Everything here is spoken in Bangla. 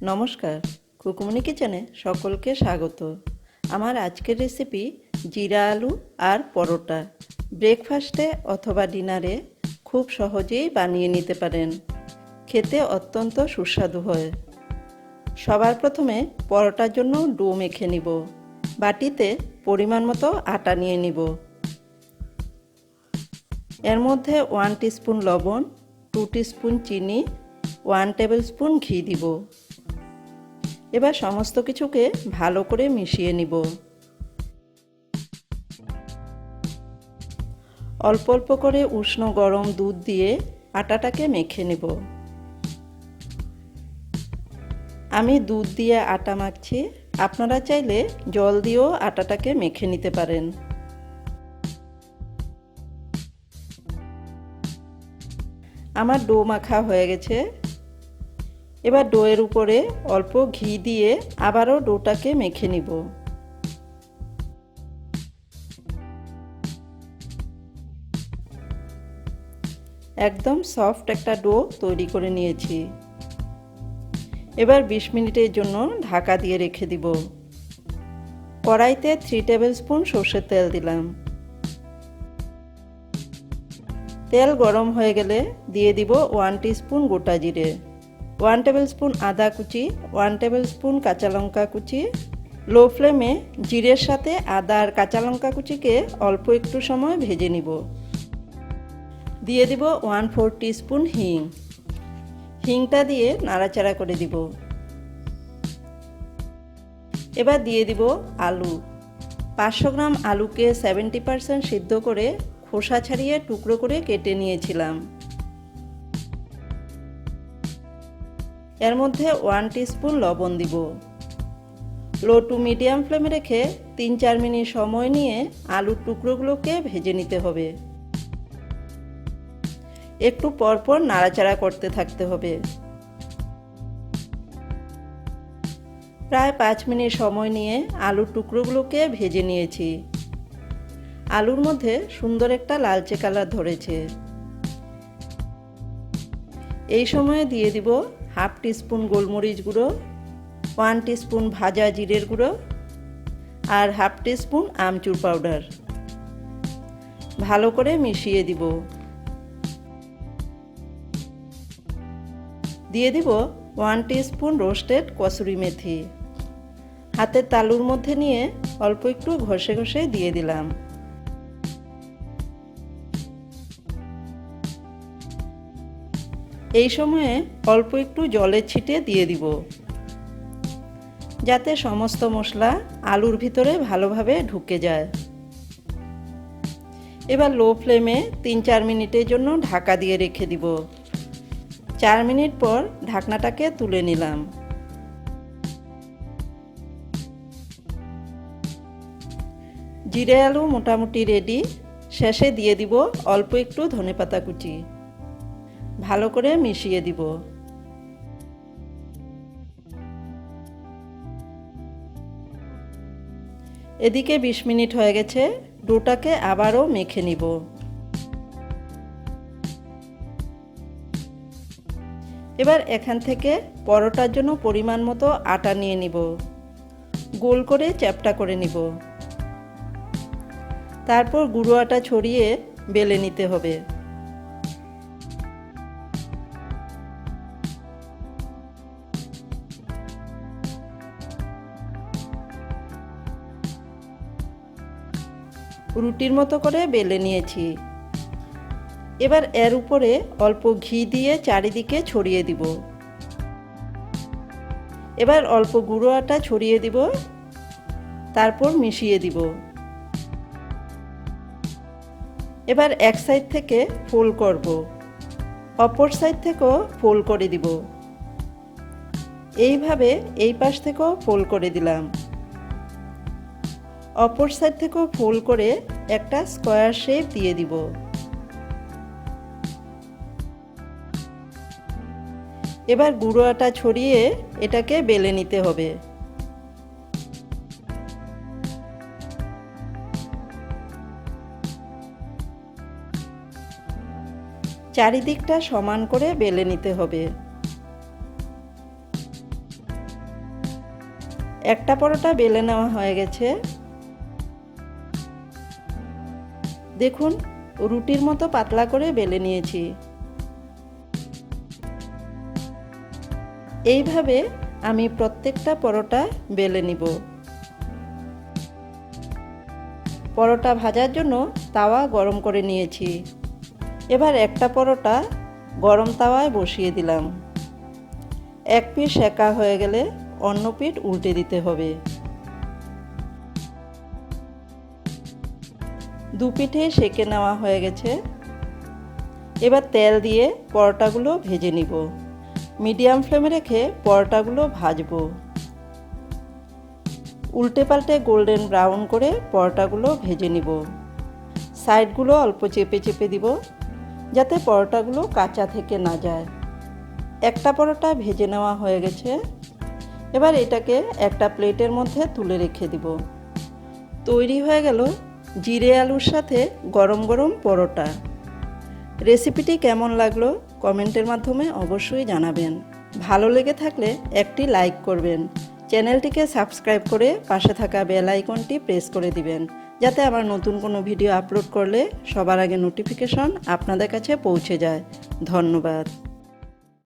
নমস্কার, কুকুমনি কিচেনে সকলকে স্বাগত। আমার আজকের রেসিপি জিরা আলু আর পরোটা। ব্রেকফাস্টে অথবা ডিনারে খুব সহজেই বানিয়ে নিতে পারেন। খেতে অত্যন্ত সুস্বাদু হয়। সবার প্রথমে পরোটার জন্য ডো মেখে নিব। বাটিতে পরিমাণ মতো আটা নিয়ে নিব। এর মধ্যে 1 টিস্পুন লবণ, 2 টিস্পুন চিনি, 1 টেবিল স্পুন ঘি দিব। এবার সমস্ত কিছুকে ভালো করে মিশিয়ে নিব। অল্প অল্প করে উষ্ণ গরম দুধ দিয়ে আটাটাকে মেখে নেব। আমি দুধ দিয়ে আটা মাখছি, আপনারা চাইলে জল দিয়েও আটাটাকে মেখে নিতে পারেন। আমার ডো মাখা হয়ে গেছে। এবার ডোয়ের উপরে অল্প ঘি দিয়ে আবারও ডোটাকে মেখে নিব। একদম সফট একটা ডো তৈরি করে নিয়েছি। এবার 20 মিনিটের জন্য ঢাকা দিয়ে রেখে দিব। কড়াইতে 3 টেবিল স্পুন সরষের তেল দিলাম। তেল গরম হয়ে গেলে দিয়ে দিব 1 টিস্পুন গোটা জিরে, 1 টেবিল স্পুন আদা কুচি, 1 টেবিল স্পুন কাঁচা লঙ্কা কুচি। লো ফ্লেমে জিরের সাথে আদা আর কাঁচা লঙ্কা কুচিকে অল্প একটু সময় ভেজে নিব। দিয়ে দিব 1/4 টিস্পুন হিং। হিংটা দিয়ে নাড়াচাড়া করে দিব। এবার দিয়ে দিব আলু। 500 গ্রাম আলুকে 70% সিদ্ধ করে খোসা ছাড়িয়ে টুকরো করে কেটে নিয়েছিলাম। এর মধ্যে 1 টিস্পুন লবণ দিব। লো টু মিডিয়াম ফ্লেমে রেখে 3-4 মিনিট সময় নিয়ে আলুর টুকরোগুলোকে ভেজে নিতে হবে। একটু পরপর নাড়াচাড়া করতে থাকতে হবে। প্রায় 5 মিনিট সময় নিয়ে আলুর টুকরোগুলোকে ভেজে নিয়েছি। আলুর মধ্যে সুন্দর একটা লালচে কালার ধরেছে। এই সময়ে দিয়ে দিব 1/2 টিস্পুন গোলমরিচ গুঁড়ো, 1 টিস্পুন ভাজা জিরের গুঁড়ো আর 1/2 টিস্পুন আমচুর পাউডার। ভালো করে মিশিয়ে দিব। দিয়ে দিব 1 টিস্পুন রোস্টেড কসুরি মেথি। হাতের তালুর মধ্যে নিয়ে অল্প একটু ঘষে ঘষে দিয়ে দিলাম। এই সময়ে অল্প একটু জলের ছিটে দিয়ে দিব, যাতে সমস্ত মশলা আলুর ভিতরে ভালোভাবে ঢুকে যায়। এবার লো ফ্লেমে 3-4 মিনিটের জন্য ঢাকা দিয়ে রেখে দিব। 4 মিনিট পর ঢাকনাটাকে তুলে নিলাম। জিরে আলু মোটামুটি রেডি। শেষে দিয়ে দিব অল্প একটু ধনেপাতা কুচি। ভালো করে মিশিয়ে দিব। এদিকে 20 মিনিট হয়ে গেছে। ডোটাকে আবারও মেখে নিব। এবার এখান থেকে পরোটার জন্য পরিমাণ মতো আটা নিয়ে নিব। গোল করে চ্যাপ্টা করে নিব। তারপর গুঁড়ো আটা ছড়িয়ে বেলে নিতে হবে। রুটির মতো করে বেলে নিয়েছি। এবার এর উপরে অল্প ঘি দিয়ে চারিদিকে ছড়িয়ে দিব। এবার অল্প গুঁড়ো আটা ছড়িয়ে দিব। তারপর মিশিয়ে দিব। এবার এক সাইড থেকে ফোল্ড করব, অপর সাইড থেকেও ফোল্ড করে দিব। এইভাবে এই পাশ থেকেও ফোল্ড করে দিলাম। অপর সাইড থেকেও ফোল্ড করে একটা স্কয়ার শেপ দিয়ে দিব। এবার গুঁড়ো আটা ছড়িয়ে এটাকে বেলে নিতে হবে। চারিদিকটা সমান করে বেলে নিতে হবে। একটা পরোটা বেলে নেওয়া হয়ে গেছে। দেখুন রুটির মতো পাতলা করে বেলে নিয়েছি। এইভাবে আমি প্রত্যেকটা পরোটা বেলে নিব। পরোটা ভাজার জন্য তাওয়া গরম করে নিয়েছি। এবার একটা পরোটা গরম তাওয়ায় বসিয়ে দিলাম। এক পিঠ সেকা হয়ে গেলে অন্য পিঠ উল্টে দিতে হবে। দু পিঠে সেকে নেওয়া হয়ে গেছে। এবার তেল দিয়ে পরোটাগুলো ভেজে নিব। মিডিয়াম ফ্লেমে রেখে পরোটাগুলো ভাজবো। উল্টে পাল্টে গোল্ডেন ব্রাউন করে পরোটাগুলো ভেজে নিব। সাইডগুলো অল্প চেপে চেপে দিব যাতে পরোটাগুলো কাঁচা থেকে না যায়। একটা পরোটা ভেজে নেওয়া হয়ে গেছে। এবার এটাকে একটা প্লেটের মধ্যে তুলে রেখে দিব। তৈরি হয়ে গেল জিরে আলুর সাথে গরম গরম পরোটা। রেসিপিটি কেমন লাগলো কমেন্টের মাধ্যমে অবশ্যই জানাবেন। ভালো লেগে থাকলে একটি লাইক করবেন। চ্যানেলটিকে সাবস্ক্রাইব করে পাশে থাকা বেল আইকনটি প্রেস করে দিবেন যাতে আমার নতুন কোনো ভিডিও আপলোড করলে সবার আগে নোটিফিকেশন আপনাদের কাছে পৌঁছে যায়। ধন্যবাদ।